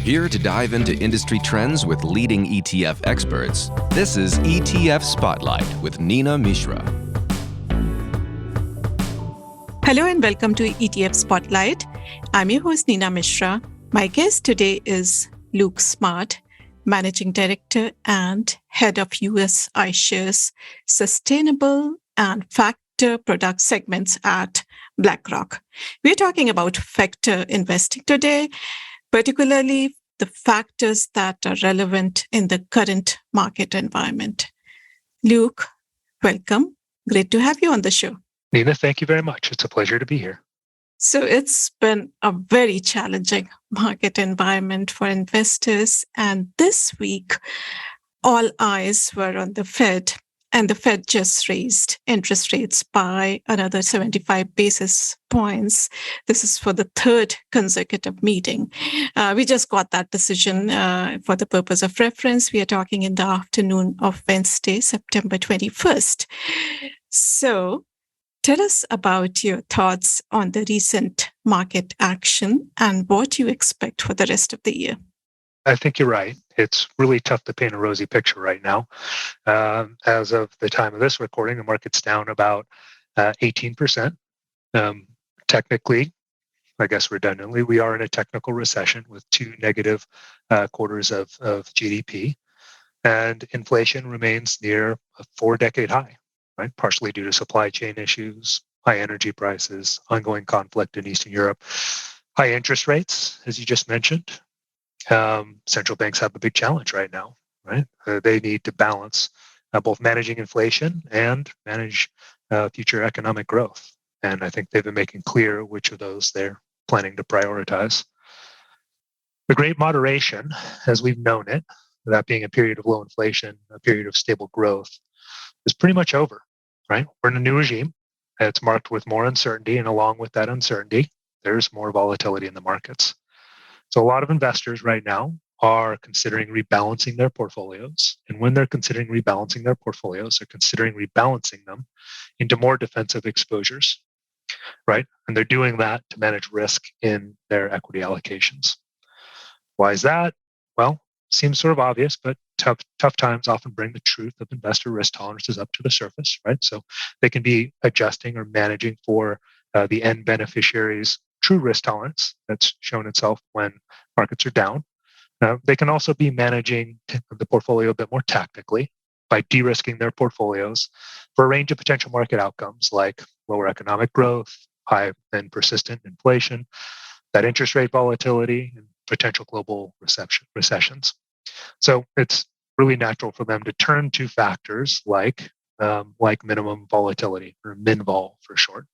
Here to dive into industry trends with leading ETF experts, this is ETF Spotlight with Neena Mishra. Hello and welcome to ETF Spotlight. I'm your host, Neena Mishra. My guest today is Luke Smart, Managing Director and Head of US iShares Sustainable and Factor product segments at BlackRock. We're talking about factor investing today, particularly the factors that are relevant in the current market environment. Luke, welcome. Great to have you on the show. Neena, thank you very much. It's a pleasure to be here. So it's been a very challenging market environment for investors. And this week, all eyes were on the Fed, and the Fed just raised interest rates by another 75 basis points. This is for the third consecutive meeting. We just got that decision for the purpose of reference. We are talking in the afternoon of Wednesday, September 21st. So tell us about your thoughts on the recent market action and what you expect for the rest of the year. I think you're right. It's really tough to paint a rosy picture right now. As of the time of this recording, the market's down about 18%. Technically, I guess redundantly, we are in a technical recession with two negative quarters of GDP, and inflation remains near a 4-decade high, right? Partially due to supply chain issues, high energy prices, ongoing conflict in Eastern Europe, high interest rates, as you just mentioned. Central banks have a big challenge right now, right? They need to balance both managing inflation and manage future economic growth. And I think they've been making clear which of those they're planning to prioritize. The Great Moderation, as we've known it, that being a period of low inflation, a period of stable growth, is pretty much over, right? We're in a new regime. It's marked with more uncertainty, and along with that uncertainty, there's more volatility in the markets. So a lot of investors right now are considering rebalancing their portfolios. And when they're considering rebalancing their portfolios, they're considering rebalancing them into more defensive exposures, right? And they're doing that to manage risk in their equity allocations. Why is that? Well, seems sort of obvious, but tough times often bring the truth of investor risk tolerances up to the surface, right? So they can be adjusting or managing for the end beneficiary's true risk tolerance that's shown itself when markets are down. They can also be managing the portfolio a bit more tactically by de-risking their portfolios for a range of potential market outcomes like lower economic growth, high and persistent inflation, that interest rate volatility, and potential global recessions. So it's really natural for them to turn to factors like minimum volatility, or MinVol for short.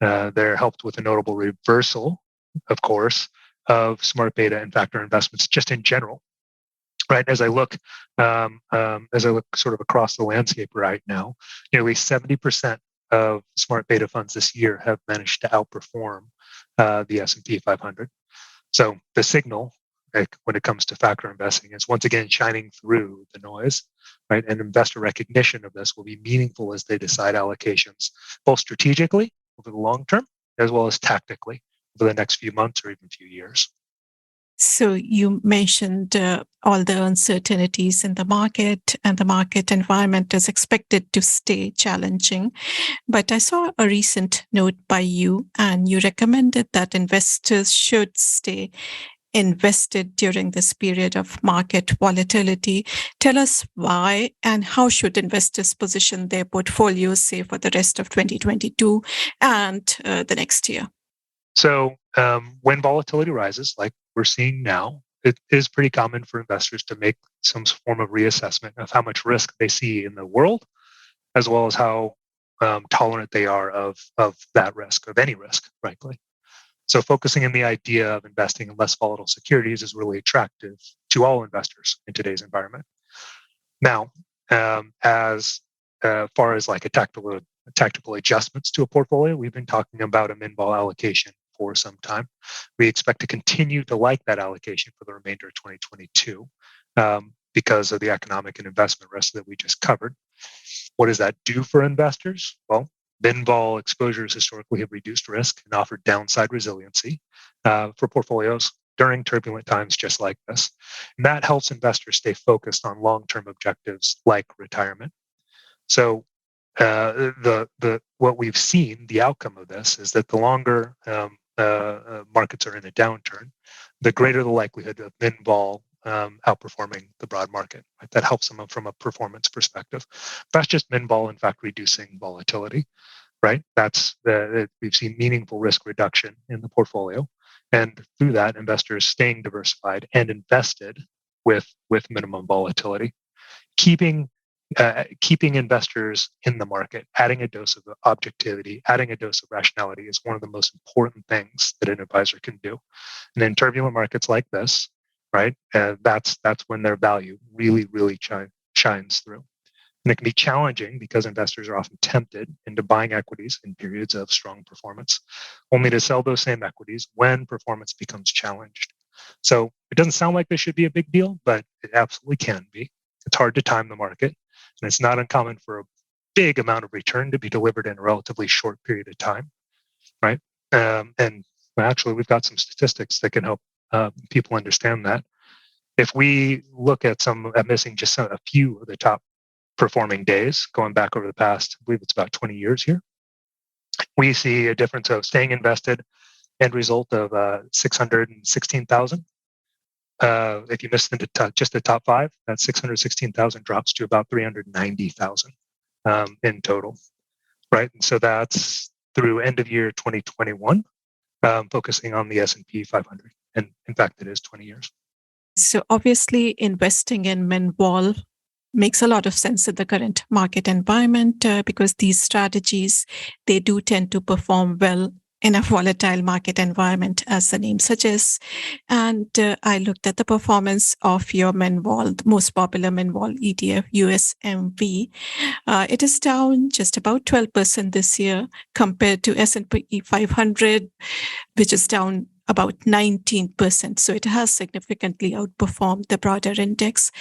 They're helped with a notable reversal, of course, of smart beta and factor investments just in general, right? As I look sort of across the landscape right now, nearly 70% of smart beta funds this year have managed to outperform the S&P 500. So the signal, when it comes to factor investing, is once again shining through the noise, right? And investor recognition of this will be meaningful as they decide allocations, both strategically over the long term, as well as tactically over the next few months or even few years. So you mentioned all the uncertainties in the market, and the market environment is expected to stay challenging. But I saw a recent note by you, and you recommended that investors should stay invested during this period of market volatility. Tell us why, and how should investors position their portfolios, say, for the rest of 2022 and the next year? So when volatility rises, like we're seeing now, it is pretty common for investors to make some form of reassessment of how much risk they see in the world, as well as how tolerant they are of that risk, of any risk, frankly. So focusing on the idea of investing in less volatile securities is really attractive to all investors in today's environment. Now, as far as like a tactical adjustments to a portfolio, we've been talking about a MinVol allocation for some time. We expect to continue to like that allocation for the remainder of 2022 because of the economic and investment risk that we just covered. What does that do for investors? Well, MinVol exposures historically have reduced risk and offered downside resiliency for portfolios during turbulent times just like this. And that helps investors stay focused on long-term objectives like retirement. So what we've seen, the outcome of this is that the longer markets are in a downturn, the greater the likelihood of Pinball outperforming the broad market. Right? That helps them from a performance perspective. That's just Pinball, in fact, reducing volatility. Right? We've seen meaningful risk reduction in the portfolio, and through that, investors staying diversified and invested with minimum volatility, keeping investors in the market, adding a dose of objectivity, adding a dose of rationality is one of the most important things that an advisor can do. And in turbulent markets like this, right, that's when their value really shines through. And it can be challenging because investors are often tempted into buying equities in periods of strong performance, only to sell those same equities when performance becomes challenged. So it doesn't sound like this should be a big deal, but it absolutely can be. It's hard to time the market, and it's not uncommon for a big amount of return to be delivered in a relatively short period of time, right? And actually, we've got some statistics that can help people understand that. If we look at missing just a few of the top performing days, going back over the past, I believe it's about 20 years here, we see a difference of staying invested, end result of 616,000. If you miss just the top 5, that 616,000 drops to about 390,000 in total, right? And so that's through end of year 2021, focusing on the S&P 500. And in fact, it is 20 years. So obviously, investing in Pinball makes a lot of sense in the current market environment because these strategies, they do tend to perform well in a volatile market environment, as the name suggests. And I looked at the performance of your Pinball, the most popular Pinball ETF, USMV. It is down just about 12% this year compared to S&P 500, which is down about 19%. So it has significantly outperformed the broader index.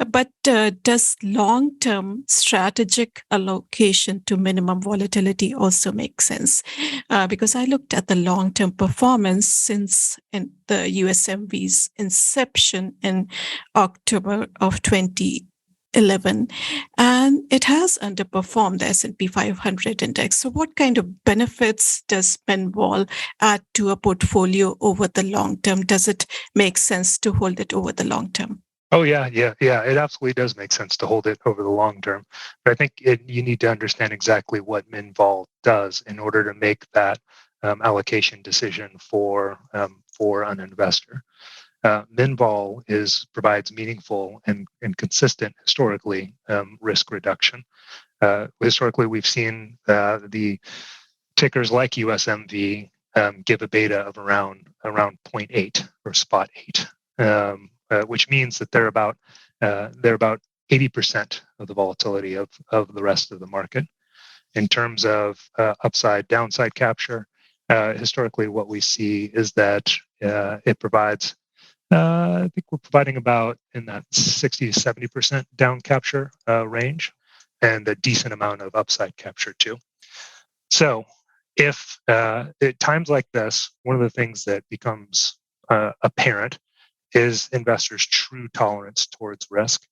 But does long-term strategic allocation to minimum volatility also make sense? Because I looked at the long-term performance since the USMV's inception in October of 2011, and it has underperformed the S&P 500 index. So what kind of benefits does Pinball add to a portfolio over the long term? Does it make sense to hold it over the long term? Oh, yeah. It absolutely does make sense to hold it over the long term. But I think you need to understand exactly what Pinball does in order to make that allocation decision for an investor. Pinball provides meaningful and consistent historically risk reduction. Historically, we've seen the tickers like USMV give a beta of around 0.8 or spot 8, which means that they're about 80% of the volatility of the rest of the market. In terms of upside downside capture, historically what we see is that it provides I think we're providing about in that 60 to 70% down capture range, and a decent amount of upside capture too. So if at times like this, one of the things that becomes apparent is investors' true tolerance towards risk,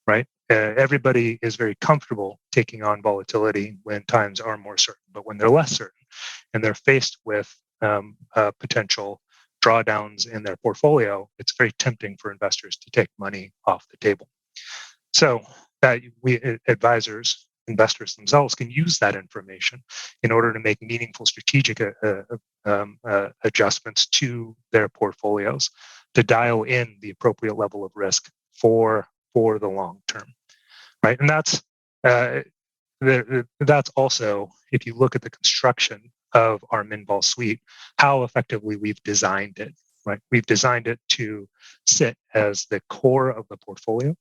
right? Everybody is very comfortable taking on volatility when times are more certain, but when they're less certain and they're faced with potential drawdowns in their portfolio, it's very tempting for investors to take money off the table. So that investors themselves can use that information in order to make meaningful strategic adjustments to their portfolios to dial in the appropriate level of risk for the long term, right? And that's also, if you look at the construction of our Pinball suite, how effectively we've designed it, right? We've designed it to sit as the core of the portfolio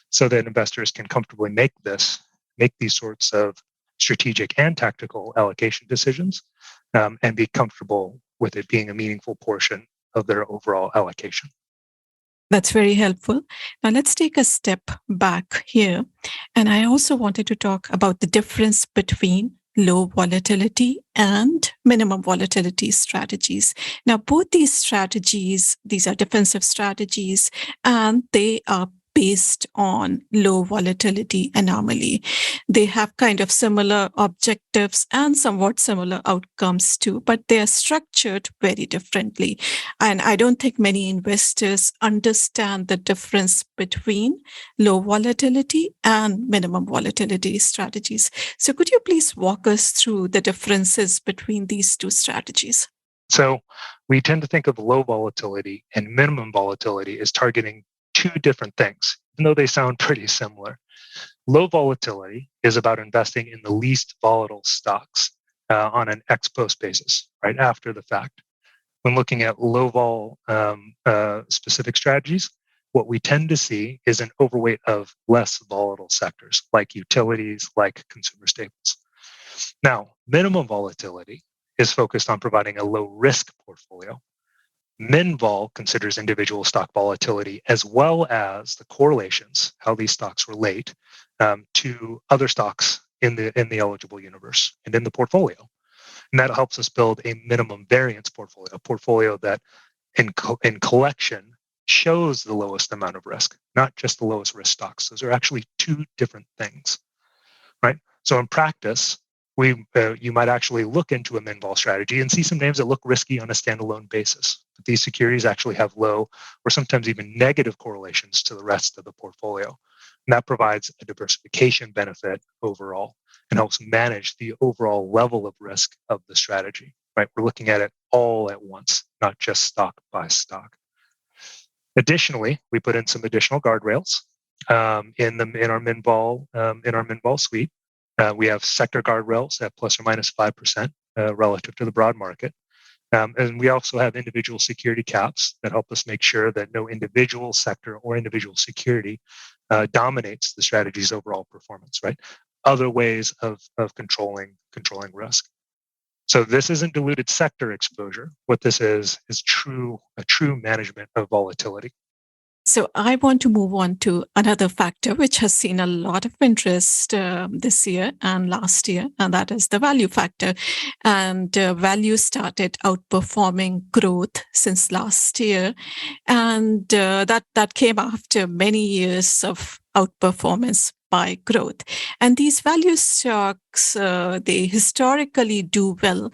so that investors can comfortably make these sorts of strategic and tactical allocation decisions and be comfortable with it being a meaningful portion of their overall allocation. That's very helpful. Now let's take a step back here. And I also wanted to talk about the difference between low volatility and minimum volatility strategies. Now, both these strategies, these are defensive strategies, and they are based on low volatility anomaly. They have kind of similar objectives and somewhat similar outcomes too, but they are structured very differently. And I don't think many investors understand the difference between low volatility and minimum volatility strategies. So could you please walk us through the differences between these two strategies? So we tend to think of low volatility and minimum volatility as targeting two different things, even though they sound pretty similar. Low volatility is about investing in the least volatile stocks on an ex post basis, right after the fact. When looking at low vol specific strategies, what we tend to see is an overweight of less volatile sectors like utilities, like consumer staples. Now, minimum volatility is focused on providing a low risk portfolio. MinVol considers individual stock volatility as well as the correlations, how these stocks relate to other stocks in the eligible universe and in the portfolio. And that helps us build a minimum variance portfolio, a portfolio that in collection shows the lowest amount of risk, not just the lowest risk stocks. Those are actually two different things, right? So in practice, you might actually look into a MinVol strategy and see some names that look risky on a standalone basis. But these securities actually have low or sometimes even negative correlations to the rest of the portfolio. And that provides a diversification benefit overall and helps manage the overall level of risk of the strategy, right? We're looking at it all at once, not just stock by stock. Additionally, we put in some additional guardrails in our MinVol suite. We have sector guardrails at plus or minus 5% relative to the broad market. And we also have individual security caps that help us make sure that no individual sector or individual security dominates the strategy's overall performance, right? Other ways of controlling risk. So this isn't diluted sector exposure. What this is a true management of volatility. So I want to move on to another factor which has seen a lot of interest this year and last year, and that is the value factor. And value started outperforming growth since last year, and that came after many years of outperformance by growth. And these value stocks, they historically do well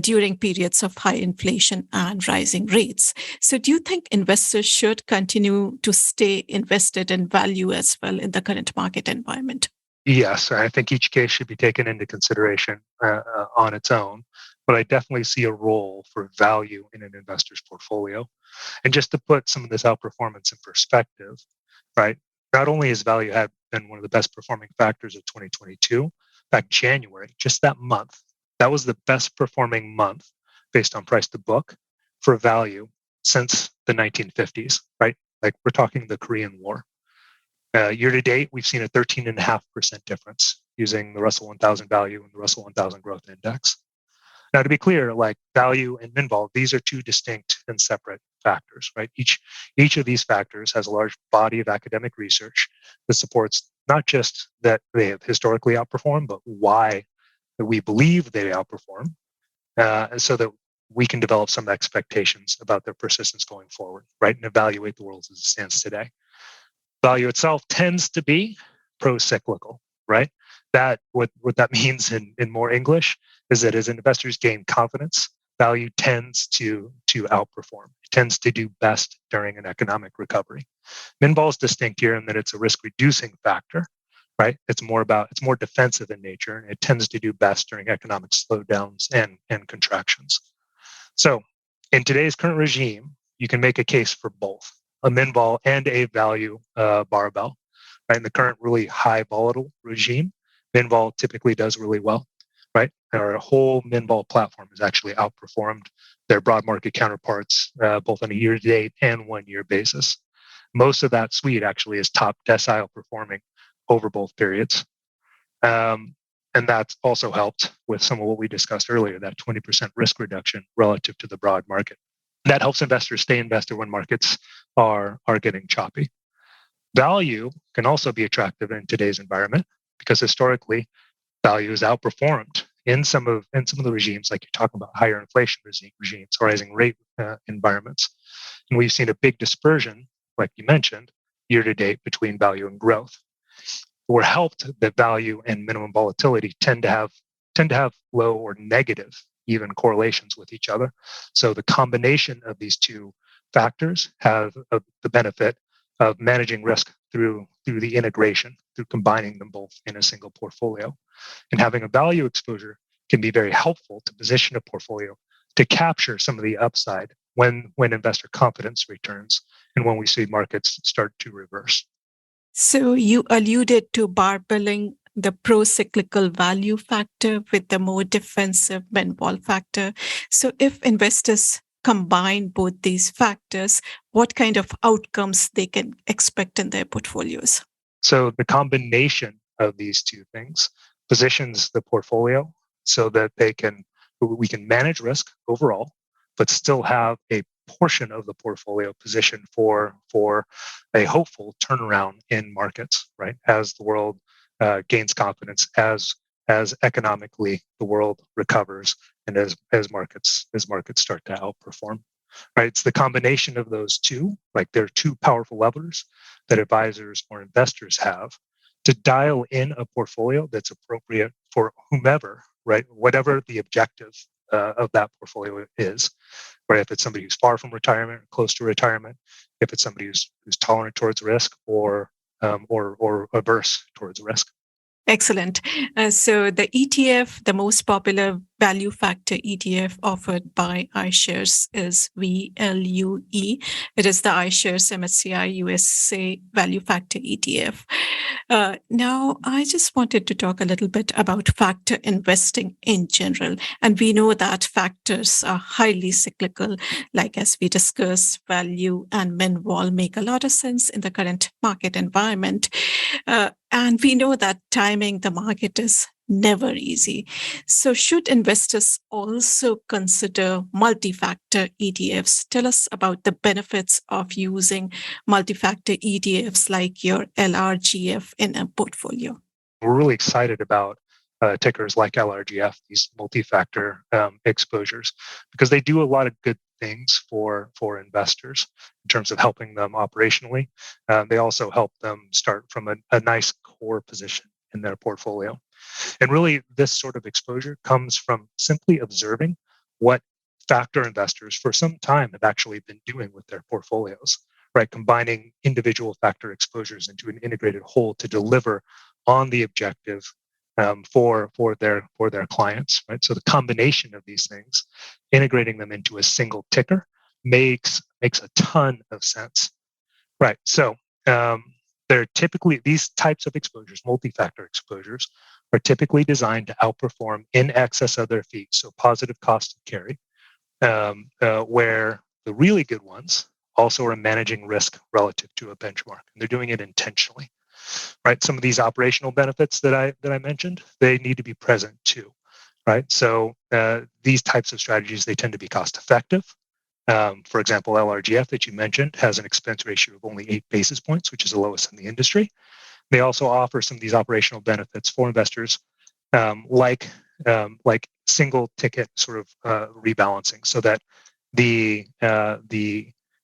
during periods of high inflation and rising rates. So do you think investors should continue to stay invested in value as well in the current market environment? Yes, I think each case should be taken into consideration on its own, but I definitely see a role for value in an investor's portfolio. And just to put some of this outperformance in perspective, right? Not only has value had been one of the best performing factors of 2022, back January, just that month, that was the best performing month based on price to book for value since the 1950s, right? Like we're talking the Korean War. Year to date, we've seen a 13.5% difference using the Russell 1000 value and the Russell 1000 growth index. Now, to be clear, like value and MinVol, these are two distinct and separate factors, right? Each of these factors has a large body of academic research that supports not just that they have historically outperformed, but why we believe they outperform, so that we can develop some expectations about their persistence going forward, right? And evaluate the world as it stands today. Value itself tends to be pro-cyclical, right? That what that means in more English is that as investors gain confidence, value tends to outperform. It tends to do best during an economic recovery. MinVol is distinct here in that it's a risk-reducing factor, right? It's more defensive in nature, and it tends to do best during economic slowdowns and contractions. So, in today's current regime, you can make a case for both a MinVol and a value barbell. Right? In the current really high volatile regime, MinVol typically does really well. Right? Our whole MinVol platform has actually outperformed their broad market counterparts, both on a year-to-date and one-year basis. Most of that suite actually is top decile performing over both periods. And that's also helped with some of what we discussed earlier, that 20% risk reduction relative to the broad market. That helps investors stay invested when markets are getting choppy. Value can also be attractive in today's environment because historically, value has outperformed in some of the regimes, like you're talking about higher inflation regimes, rising rate environments. And we've seen a big dispersion, like you mentioned, year to date between value and growth. We're helped that value and minimum volatility tend to have low or negative even correlations with each other. So the combination of these two factors have the benefit of managing risk through the integration, through combining them both in a single portfolio. And having a value exposure can be very helpful to position a portfolio to capture some of the upside when investor confidence returns and when we see markets start to reverse. So you alluded to barbelling the pro-cyclical value factor with the more defensive Pinball factor. So if investors combine both these factors, what kind of outcomes they can expect in their portfolios? So the combination of these two things positions the portfolio so that we can manage risk overall, but still have a portion of the portfolio positioned for a hopeful turnaround in markets, right? As the world gains confidence, as economically the world recovers, and as markets start to outperform, right? It's the combination of those two, like they're two powerful levers that advisors or investors have to dial in a portfolio that's appropriate for whomever, right? Whatever the objective of that portfolio is, right? If it's somebody who's far from retirement, or close to retirement, if it's somebody who's tolerant towards risk or averse towards risk. Excellent. So the ETF, the most popular value factor ETF offered by iShares is VLUE. It is the iShares Msci USA Value Factor ETF. Now, I just wanted to talk a little bit about factor investing in general. And we know that factors are highly cyclical. Like as we discussed, value and min-vol make a lot of sense in the current market environment. And we know that timing the market is never easy. So should investors also consider multi-factor ETFs? Tell us about the benefits of using multi-factor ETFs like your LRGF in a portfolio. We're really excited about tickers like LRGF, these multi-factor exposures, because they do a lot of good things for investors in terms of helping them operationally. They also help them start from a nice core position in their portfolio. And really, this sort of exposure comes from simply observing what factor investors for some time have actually been doing with their portfolios, right? Combining individual factor exposures into an integrated whole to deliver on the objective for their clients, right? So the combination of these things, integrating them into a single ticker, makes a ton of sense, right? So they're typically, these types of exposures, multi-factor exposures, are typically designed to outperform in excess of their fees, so positive cost of carry, where the really good ones also are managing risk relative to a benchmark, and they're doing it intentionally. Right, some of these operational benefits that I mentioned, they need to be present too, right? So these types of strategies, they tend to be cost effective. For example, LRGF that you mentioned has an expense ratio of only 8 basis points, which is the lowest in the industry. They also offer some of these operational benefits for investors, like single ticket sort of rebalancing, so that the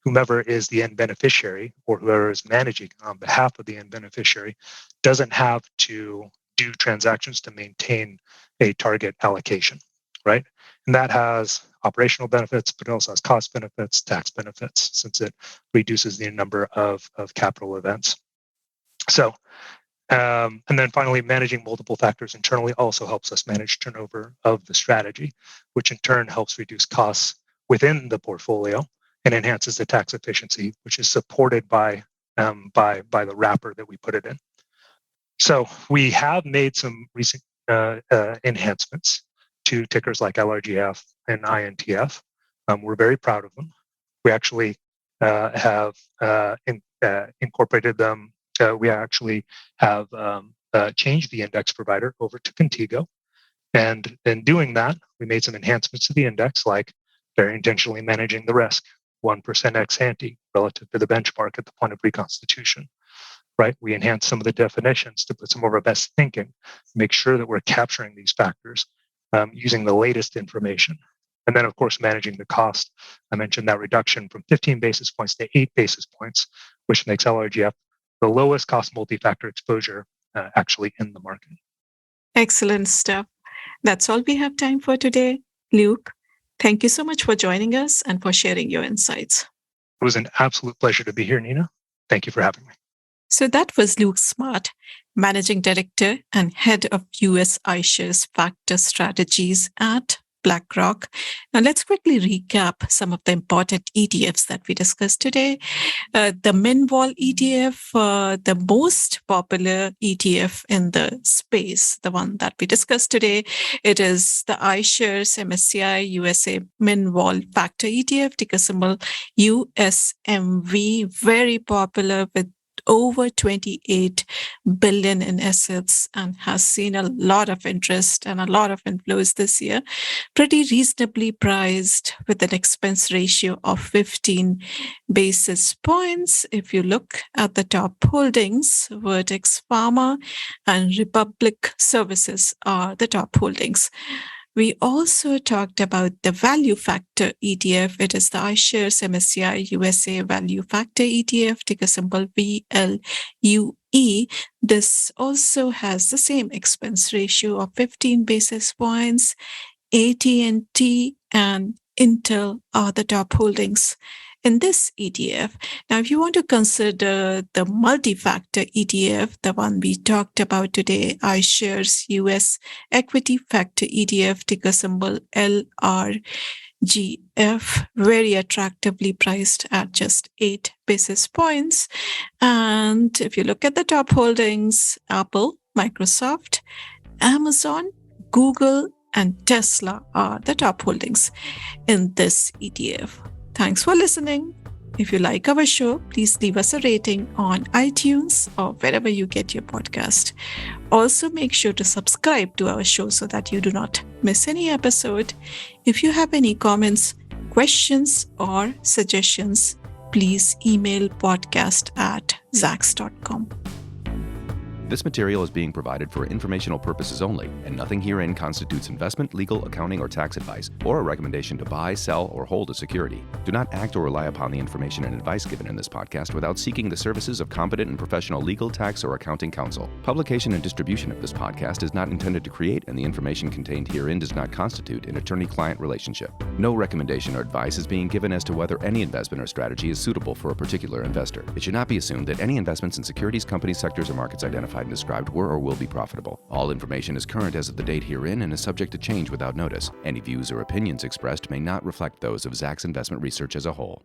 whomever is the end beneficiary or whoever is managing on behalf of the end beneficiary doesn't have to do transactions to maintain a target allocation, right? And that has operational benefits, but it also has cost benefits, tax benefits, since it reduces the number of capital events. So, and then finally, managing multiple factors internally also helps us manage turnover of the strategy, which in turn helps reduce costs within the portfolio and enhances the tax efficiency, which is supported by the wrapper that we put it in. So we have made some recent enhancements to tickers like LRGF and INTF. We're very proud of them. We actually have incorporated them. We actually have changed the index provider over to Contigo. And in doing that, we made some enhancements to the index, like very intentionally managing the risk, 1% ex ante relative to the benchmark at the point of reconstitution, right? We enhanced some of the definitions to put some of our best thinking, make sure that we're capturing these factors using the latest information. And then, of course, managing the cost. I mentioned that reduction from 15 basis points to 8 basis points, which makes LRGF the lowest cost multi-factor exposure actually in the market. Excellent stuff. That's all we have time for today. Luke, thank you so much for joining us and for sharing your insights. It was an absolute pleasure to be here, Nina. Thank you for having me. So that was Luke Smart, Managing Director and Head of US iShares Factor Strategies at BlackRock. Now let's quickly recap some of the important ETFs that we discussed today. The Pinball ETF, the most popular ETF in the space, the one that we discussed today, it is the iShares Msci USA Pinball Factor ETF, ticker symbol USMV, very popular with over 28 billion in assets and has seen a lot of interest and a lot of inflows this year. Pretty reasonably priced with an expense ratio of 15 basis points. If you look at the top holdings, Vertex Pharma and Republic Services are the top holdings. We also talked about the Value Factor ETF. It is the iShares MSCI USA Value Factor ETF, ticker symbol VLUE. This also has the same expense ratio of 15 basis points. AT&T and Intel are the top holdings in this ETF. Now, if you want to consider the multi-factor ETF, the one we talked about today, iShares US Equity Factor ETF, ticker symbol LRGF, very attractively priced at just 8 basis points. And if you look at the top holdings, Apple, Microsoft, Amazon, Google, and Tesla are the top holdings in this ETF. Thanks for listening. If you like our show, please leave us a rating on iTunes or wherever you get your podcast. Also, make sure to subscribe to our show so that you do not miss any episode. If you have any comments, questions, or suggestions, please email podcast@zacks.com. This material is being provided for informational purposes only, and nothing herein constitutes investment, legal, accounting, or tax advice, or a recommendation to buy, sell, or hold a security. Do not act or rely upon the information and advice given in this podcast without seeking the services of competent and professional legal, tax, or accounting counsel. Publication and distribution of this podcast is not intended to create, and the information contained herein does not constitute an attorney-client relationship. No recommendation or advice is being given as to whether any investment or strategy is suitable for a particular investor. It should not be assumed that any investments in securities, companies, sectors, or markets identified and described were or will be profitable. All information is current as of the date herein and is subject to change without notice. Any views or opinions expressed may not reflect those of Zacks Investment Research as a whole.